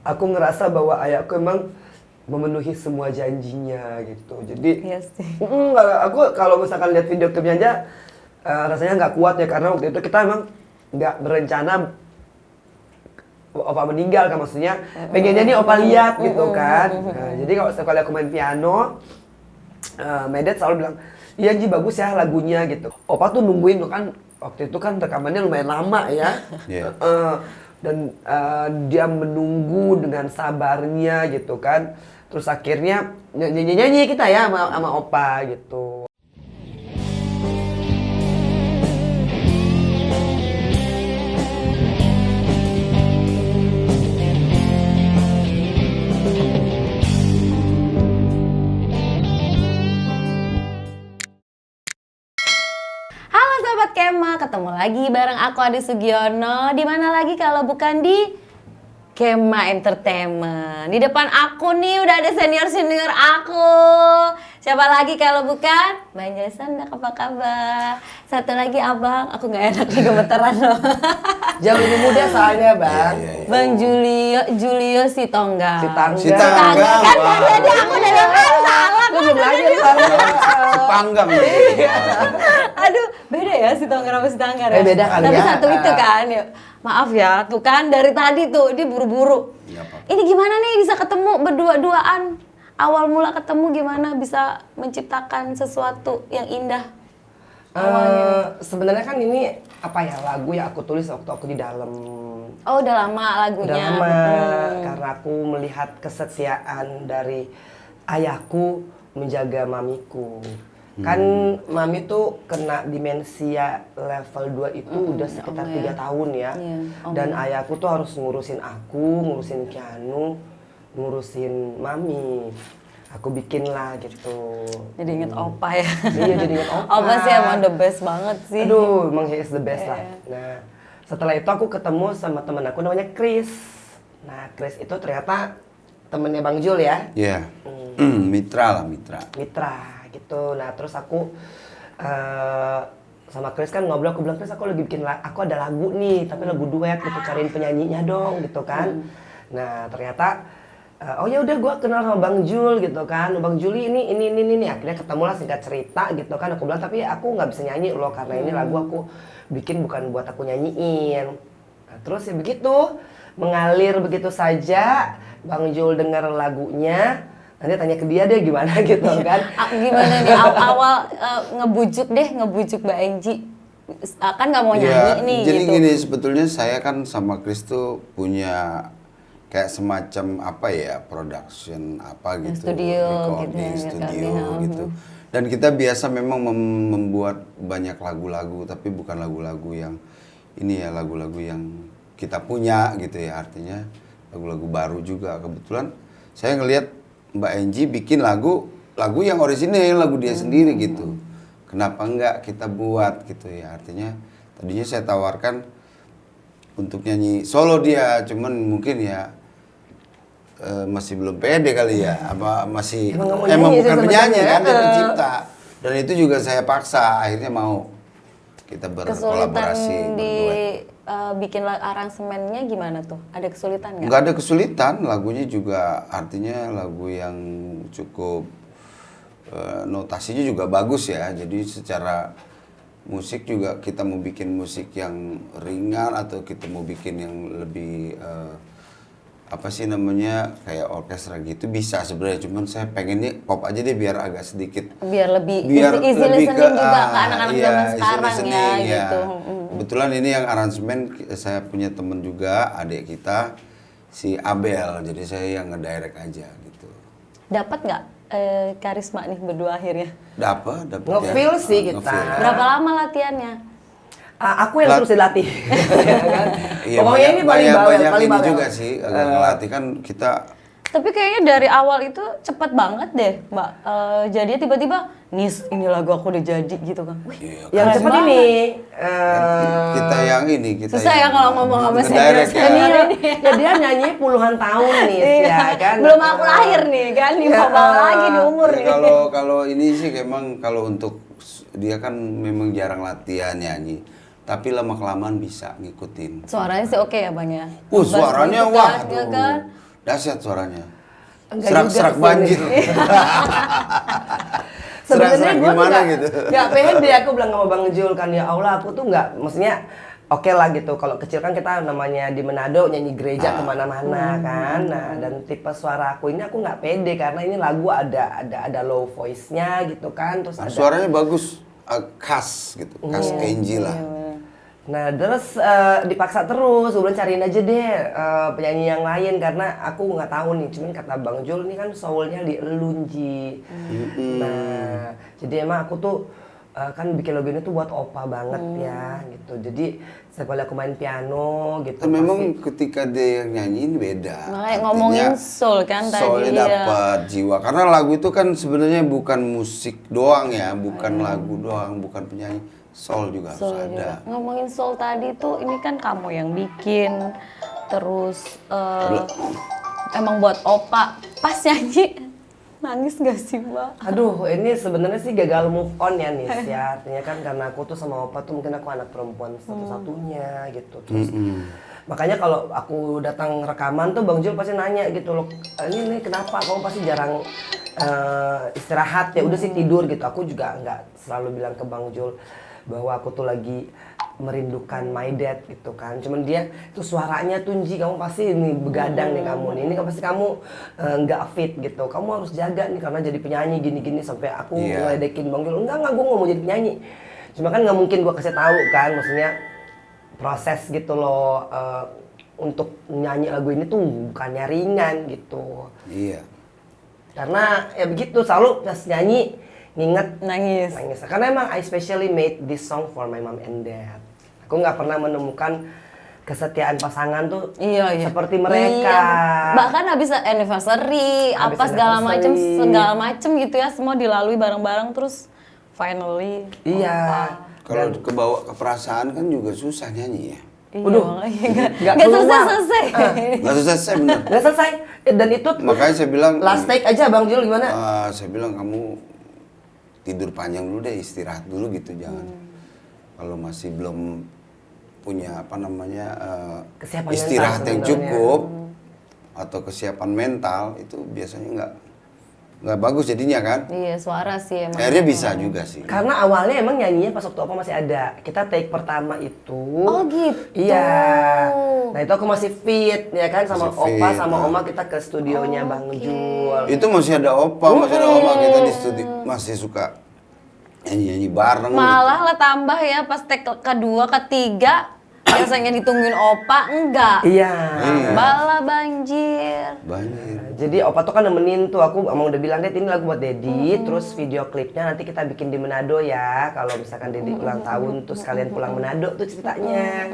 aku ngerasa bahwa ayahku emang memenuhi semua janjinya gitu. Jadi Iya sih. aku kalau misalkan lihat video klipnya aja rasanya nggak kuat ya, karena waktu itu kita emang nggak berencana Opa meninggal kan, maksudnya pengennya nih Opa lihat gitu kan. Nah, jadi kalau setiap kali aku main piano, Medet selalu bilang, iya Ji bagus ya lagunya gitu. Opa tuh nungguin tuh kan, waktu itu kan rekamannya lumayan lama ya. Iya. Dan dia menunggu dengan sabarnya gitu kan. Terus akhirnya nyanyi-nyanyi kita ya sama Opa gitu. Halo Sobat Kema, ketemu lagi bareng aku Adi Sugiono. Di mana lagi kalau bukan di Kema Entertainment. Di depan aku nih udah ada senior-senior aku. Siapa lagi kalau bukan Bang Jason, apa kabar? Satu lagi Abang, aku nggak enak nih gemeteran loh. Jauh lebih muda soalnya Bang. Bang Julio Sitongga. Sitangga. Kan tadi aku udah bilang salah. Lu belum lahir soalnya. Panggang Aduh, beda ya Sitongga sama Sitangga ya? Beda kali Tapi ya. satu itu kan, ya. Maaf ya, tuh kan dari tadi tuh dia buru-buru. Nggak apa-apa. Ini gimana nih bisa ketemu berdua-duaan? Awal mula ketemu gimana bisa menciptakan sesuatu yang indah? Sebenarnya kan ini apa ya, lagu yang aku tulis waktu aku di dalam. Oh, udah lama lagunya. Udah lama, karena aku melihat kesetiaan dari ayahku menjaga mamiku. Kan mami tuh kena demensia level 2 itu udah sekitar 3 tahun ya. Iya, Dan ayahku tuh harus ngurusin aku, ngurusin Keanu, ngurusin mami. Aku bikin lah gitu. Jadi inget Opa ya. Iya, jadi inget Opa. Opa sih emang the best banget sih. Aduh, emang he is the best lah. Nah, setelah itu aku ketemu sama temen aku namanya Chris. Nah, Chris itu ternyata temennya Bang Jul ya. Iya. Mitra lah, mitra. Mitra gitu. Nah, terus aku sama Chris kan ngobrol, aku bilang, Chris aku lagi bikin aku ada lagu nih, tapi lagu duet gitu, cariin penyanyinya dong gitu kan. Nah, ternyata oh ya udah gue kenal sama Bang Jul gitu kan. Bang Juli ini akhirnya ketemu lah, singkat cerita gitu kan. Aku bilang tapi aku nggak bisa nyanyi loh karena ini lagu aku bikin bukan buat aku nyanyiin. Nah, terus ya begitu mengalir begitu saja. Bang Jul denger lagunya, nanti tanya ke dia deh gimana gitu kan. Gimana nih awal ngebujuk Mbak Engji. Kan nggak mau nyanyi Ya, nih jadi gitu. gini, sebetulnya saya kan sama Chris tuh punya kayak semacam apa ya, production apa gitu, Studio recording gitu ya, studio recording, gitu. Dan kita biasa memang membuat banyak lagu-lagu, tapi bukan lagu-lagu yang ini ya, lagu-lagu yang kita punya gitu ya, artinya lagu-lagu baru juga. Kebetulan saya ngelihat Mbak Enji bikin lagu yang orisinil, lagu dia sendiri gitu. Kenapa enggak kita buat gitu ya, artinya tadinya saya tawarkan untuk nyanyi solo dia, cuman mungkin ya masih belum pede kali ya, apa masih emang bukan penyanyi kan, dia pencipta. Dan itu juga saya paksa, akhirnya mau kita berkolaborasi, Kesulitan di berduet. bikin aransemennya gimana tuh? Ada kesulitan nggak? Nggak ada kesulitan, lagunya juga artinya lagu yang cukup notasinya juga bagus ya. Jadi secara musik juga kita mau bikin musik yang ringan atau kita mau bikin yang lebih apa sih namanya, kayak orkestra gitu bisa sebenarnya, cuman saya pengennya pop aja deh biar agak sedikit Biar lebih biar easy lebih listening juga ke anak-anak iya, zaman easy sekarang ya listening, gitu. Kebetulan ini yang aransemen saya punya temen juga, adik kita si Abel, jadi saya yang ngedirect aja gitu. Dapat nggak karisma nih berdua akhirnya? Dapat Nge-feel sih kita. nge-feel. Berapa lama latihannya? Aku yang terus dilatih. Ya kan? Iya, Pokoknya ini paling bawel, banyak paling ini bawel. juga sih, agak ngelatih kan kita. Tapi kayaknya dari awal itu cepet banget deh, Mbak. Jadinya tiba-tiba, Nis, ini lagu aku udah jadi gitu kan. Wih, Iya, Yang keren cepat banget. ini kita yang ini, kita Susah ya yang kalau ngomong sama ngedirect ya. senior. ya dia nyanyi puluhan tahun nih Iya, ya kan. belum aku lahir nih kan, di bawah lagi di umur Ya, nih. kalau ini sih emang kalau untuk dia kan memang jarang latihan nyanyi, tapi lama kelamaan bisa ngikutin. Suaranya sih oke ya Bang ya? Suaranya Bass gitu wah, kan, ya kan? dahsyat suaranya. Enggak Serak-serak juga sih. banjir. Sebenarnya Serak-serak gue tuh gimana nggak gitu. nggak pede, aku bilang sama Bang Jul kan, ya Allah aku tuh nggak, maksudnya oke lah gitu. Kalau kecil kan kita namanya di Manado nyanyi gereja kemana-mana kan. Nah dan tipe suara aku ini aku nggak pede karena ini lagu ada low voice-nya gitu kan. Terus ada Suaranya bagus, khas gitu, khas Kenji lah. Nah terus dipaksa terus, gue bilang cariin aja deh penyanyi yang lain karena aku nggak tahu nih. Cuman kata Bang Jul ini kan soulnya di Elunji. Nah jadi emang aku tuh kan bikin lagu ini tuh buat opa banget ya gitu. Jadi setiap kali aku main piano gitu. Tapi memang pasti- ketika dia yang nyanyiin beda. Makanya Artinya, ngomongin soul kan tadi. soulnya ya. dapat jiwa. Karena lagu itu kan sebenarnya bukan musik doang ya, bukan lagu doang, bukan penyanyi. Soul juga Soul harus juga. ada. Ngomongin soul tadi tuh ini kan kamu yang bikin, terus emang buat opa pas nyanyi nangis gak sih Mbak? Aduh, ini sebenarnya sih gagal move on ya Nis ya. Artinya kan karena aku tuh sama opa tuh mungkin aku anak perempuan satu-satunya gitu. Terus makanya kalau aku datang rekaman tuh Bang Jul pasti nanya gitu loh, ini kenapa kamu pasti jarang istirahat ya? Udah sih tidur gitu. Aku juga nggak selalu bilang ke Bang Jul bahwa aku tuh lagi merindukan my dad gitu kan. Cuman dia tuh suaranya Tunji, kamu pasti ini begadang nih kamu nih. Ini kan pasti kamu nggak fit gitu. Kamu harus jaga nih karena jadi penyanyi gini-gini sampai aku Iya. ngeledekin Bang Jul. Enggak, gue nggak mau jadi penyanyi. Cuma kan nggak mungkin gue kasih tahu kan, maksudnya proses gitu loh untuk nyanyi lagu ini tuh bukannya ringan gitu. Iya. Karena ya begitu selalu pas nyanyi nginget Nangis. nangis. Karena emang I specially made this song for my mom and dad. Aku nggak pernah menemukan kesetiaan pasangan tuh Iya. seperti mereka. Iya. Bahkan habis anniversary, Habis apa anniversary. segala macem gitu ya, semua dilalui bareng-bareng terus finally. Iya. Kalau kebawa ke perasaan kan juga susah nyanyi ya. Iya, Waduh, makanya nggak nggak keluar. selesai. Nggak susah saya bener. Nggak selesai. Dan itu Makanya saya bilang, last take aja Bang Jul gimana? saya bilang kamu tidur panjang dulu deh, istirahat dulu gitu, jangan. Kalau masih belum punya apa namanya Kesiapan istirahat mental yang sebenarnya. cukup atau kesiapan mental itu biasanya nggak bagus jadinya kan. Iya, suara sih emang. Akhirnya bisa juga sih. Karena awalnya emang nyanyinya pas waktu Opa masih ada. Kita take pertama itu. Oh, gitu. Iya. Nah itu aku masih fit ya kan sama Masih fit, Opa sama nah. Oma kita ke studionya Bang Jul. Itu masih ada opa, masih ada oma, kita di studio masih suka nyanyi bareng. Malah lah tambah ya pas take kedua, ketiga biasanya ditungguin opa, enggak. Iya. Bala banjir. Gitu. Banyak. Jadi Opa tuh kan nemenin tuh, aku emang udah bilang Dad ini lagu buat Dedi, terus video klipnya nanti kita bikin di Manado ya. Kalau misalkan Dedi ulang tahun terus kalian pulang Manado tuh ceritanya.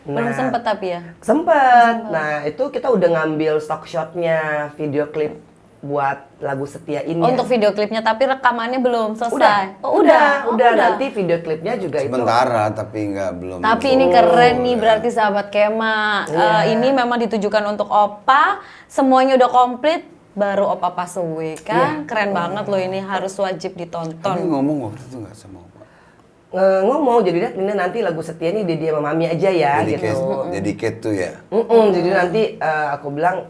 Belum sempet tapi ya. Sempet. Nah itu kita udah ngambil stock shotnya video klip buat lagu Setia ini. Oh, untuk video klipnya tapi rekamannya belum selesai. Udah, Oh, udah. Oh, Nanti video klipnya juga Sementara tapi belum. Tapi ini keren nih berarti sahabat Kema. Iya. Ini memang ditujukan untuk Opa, semuanya udah komplit, baru Opa pass away kan. Keren banget loh, ini harus wajib Tapi ditonton. ngomong waktu itu nggak sama opa. ngomong jadi Dad ini nanti lagu Setia ini Dedi sama Mami aja ya gitu. Dedicate tuh ya. Jadi nanti aku bilang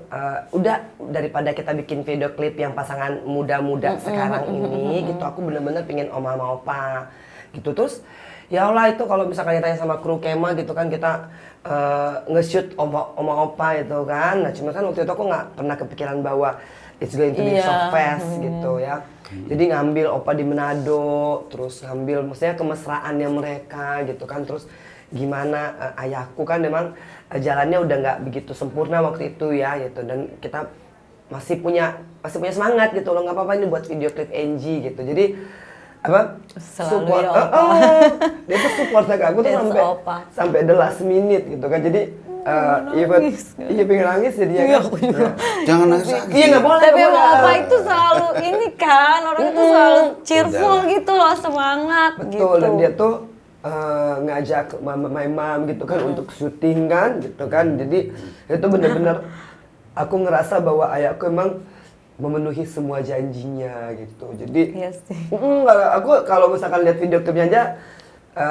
udah daripada kita bikin video klip yang pasangan muda-muda sekarang ini gitu, aku bener-bener pingin Oma sama Opa gitu. Terus ya Allah itu kalau misalkan ditanya sama kru Kema gitu kan kita nge-shoot Oma Opa itu kan. Nah cuma kan waktu itu aku nggak pernah kepikiran bahwa it's going to be so Iya. fast gitu ya. Jadi ngambil Opa di Manado, terus ngambil maksudnya kemesraannya mereka gitu kan. Terus gimana ayahku kan memang jalannya udah nggak begitu sempurna waktu itu ya gitu. Dan kita masih punya semangat gitu loh, nggak apa-apa ini buat video klip NG gitu. Jadi apa Selalu support ya, Opa. dia tuh support ke aku tuh Yes, sampai Opa. sampai the last minute gitu kan. Jadi even iya pengen nangis jadinya kan. Jangan nangis lagi. Iya nggak boleh. Tapi nggak emang boleh. Opa itu selalu ini kan, orang itu selalu cheerful Udah. gitu loh, semangat Betul, gitu. dan dia tuh ngajak my mom gitu kan untuk syuting kan gitu kan. Jadi itu bener-bener aku ngerasa bahwa ayahku emang memenuhi semua janjinya gitu. Jadi Iya sih. aku kalau misalkan lihat video klipnya aja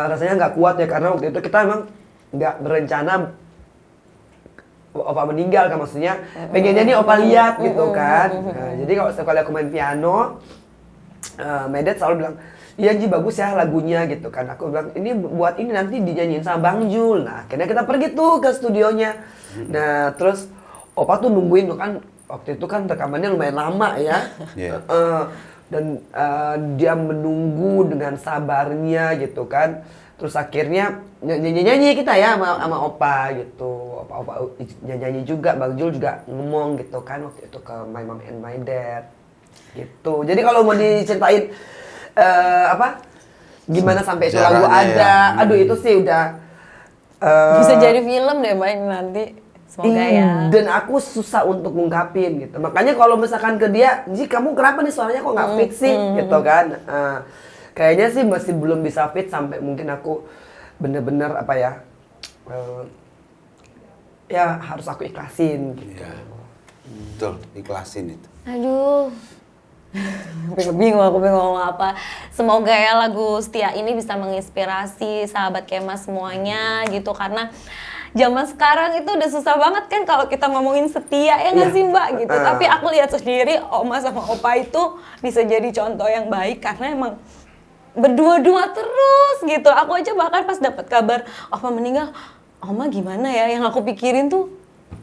rasanya nggak kuat ya, karena waktu itu kita emang nggak berencana Opa meninggal kan, maksudnya pengennya nih Opa lihat gitu kan. Nah, jadi kalau setiap kali aku main piano, Medet selalu bilang, iya Ji bagus ya lagunya gitu kan. Aku bilang ini buat ini nanti dinyanyiin sama Bang Jul. Nah akhirnya kita pergi tuh ke studionya. Nah terus Opa tuh nungguin tuh kan, waktu itu kan rekamannya lumayan lama ya. Yeah. Dan dia menunggu dengan sabarnya gitu kan. Terus akhirnya nyanyi kita ya sama Opa gitu. Opa nyanyi juga, Bang Jul juga ngomong gitu kan waktu itu ke My Mom and My Dad gitu. Jadi kalau mau diceritain gimana sampai itu lagu ada, aduh itu sih udah Bisa jadi film deh Mbak ini nanti. Semoga ya. Dan aku susah untuk ngungkapin gitu. Makanya kalau misalkan ke dia, Ji kamu kenapa nih suaranya kok nggak fit sih gitu kan. Kayaknya sih masih belum bisa fit sampai mungkin aku bener-bener ya harus aku ikhlasin gitu. Iya. Betul, ikhlasin itu. Aduh. Bingung aku ngomong apa. Semoga ya lagu Setia ini bisa menginspirasi sahabat Kema semuanya gitu, karena zaman sekarang itu udah susah banget kan kalau kita ngomongin setia ya nggak sih Mbak gitu. Tapi aku lihat sendiri Oma sama Opa itu bisa jadi contoh yang baik karena emang berdua-dua terus gitu. Aku aja bahkan pas dapat kabar Opa meninggal, Oma gimana ya? Yang aku pikirin tuh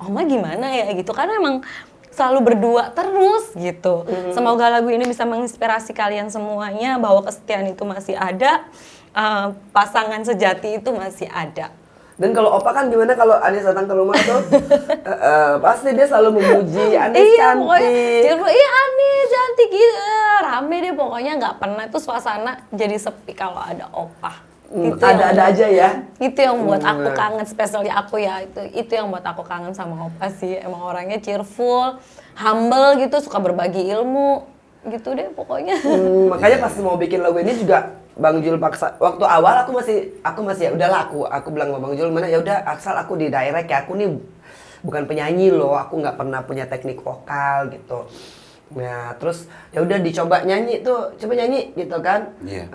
Oma gimana ya gitu, karena emang selalu berdua terus gitu. Semoga lagu ini bisa menginspirasi kalian semuanya bahwa kesetiaan itu masih ada, pasangan sejati itu masih ada. Dan kalau Opa kan gimana kalau Anis datang ke rumah tuh pasti dia selalu memuji Anis cantik. Iya Anis cantik gitu, rame deh pokoknya, nggak pernah itu suasana jadi sepi kalau ada Opa. Gitu Ada aja ya. Itu yang buat aku kangen, especially aku ya, itu yang buat aku kangen sama Opa sih. Emang orangnya cheerful, humble gitu, suka berbagi ilmu gitu deh pokoknya. Makanya pas mau bikin lagu ini juga Bang Jul paksa. Waktu awal aku masih ya udahlah, aku bilang sama Bang Jul, mana ya udah asal aku di direct ya, aku nih bukan penyanyi loh, aku nggak pernah punya teknik vokal gitu. Nah terus ya udah dicoba nyanyi tuh, coba nyanyi gitu kan. Iya.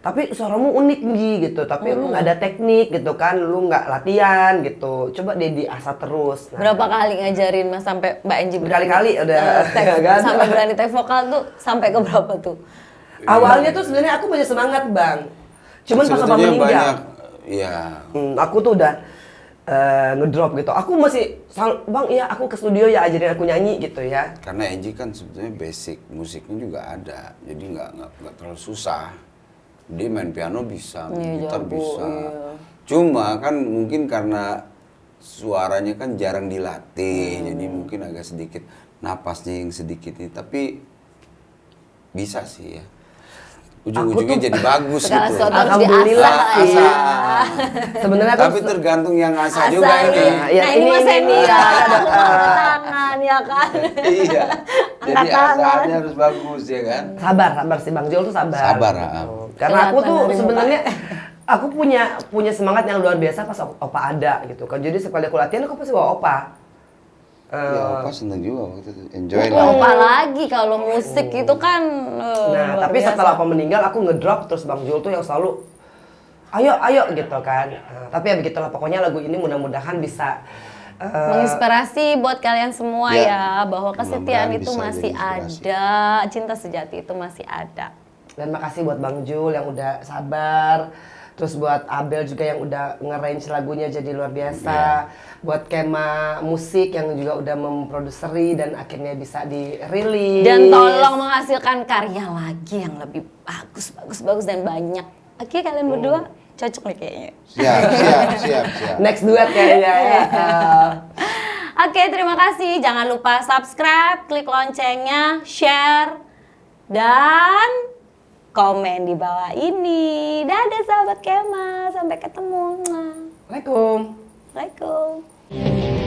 Tapi suaramu unik Ji gitu, tapi lu nggak ada teknik gitu kan, lu nggak latihan gitu. Coba deh diasah terus. Nah, Berapa kali ngajarin Mas sampai Mbak Enji berkali-kali udah kan? Sampai berani take vokal tuh sampai ke berapa tuh? Awalnya tuh sebenarnya aku masih semangat Bang, cuman pas Opa meninggal, banyak, ya. Aku tuh udah ngedrop gitu. Aku masih Bang, iya aku ke studio ya ajarin aku nyanyi gitu ya. Karena Enji kan sebetulnya basic musiknya juga ada, jadi nggak terlalu susah. Dia main piano bisa, main gitar bisa. Iya. Cuma kan mungkin karena suaranya kan jarang dilatih, jadi mungkin agak sedikit napasnya yang sedikit ini, tapi bisa sih ya. Ujung-ujungnya jadi bagus gitu. Alhamdulillah sih. Sebenarnya tapi tergantung yang ngasah juga ini. Ya, nah ini Mas Hendy ya, tangan ya kan. Iya. Jadi asahannya harus bagus ya kan. Sabar sih Bang Jul tuh sabar. Sabar. Karena aku tuh sebenarnya aku punya semangat yang luar biasa pas Opa ada gitu kan. Jadi sekali aku latihan aku pasti bawa Opa. Ya Opa seneng juga waktu itu, enjoy lah. Opa lagi kalau musik itu kan. Nah tapi setelah Opa meninggal aku ngedrop, terus Bang Jul tuh yang selalu ayo gitu kan. Tapi ya begitulah, pokoknya lagu ini mudah-mudahan bisa menginspirasi buat kalian semua ya, bahwa kesetiaan itu bisa masih ada, cinta sejati itu masih ada. Dan makasih buat Bang Jul yang udah sabar. Terus buat Abel juga yang udah nge-arrange lagunya jadi luar biasa. Buat Kema Musik yang juga udah memproduseri dan akhirnya bisa dirilis. Dan tolong menghasilkan karya lagi yang lebih bagus dan banyak. Oke, kalian berdua cocok nih kayaknya. Siap. Next duet kayaknya ya. Oke, terima kasih. Jangan lupa subscribe, klik loncengnya, share, dan komen di bawah ini. Dadah sahabat Kema, sampai ketemu. Assalamualaikum. Assalamualaikum.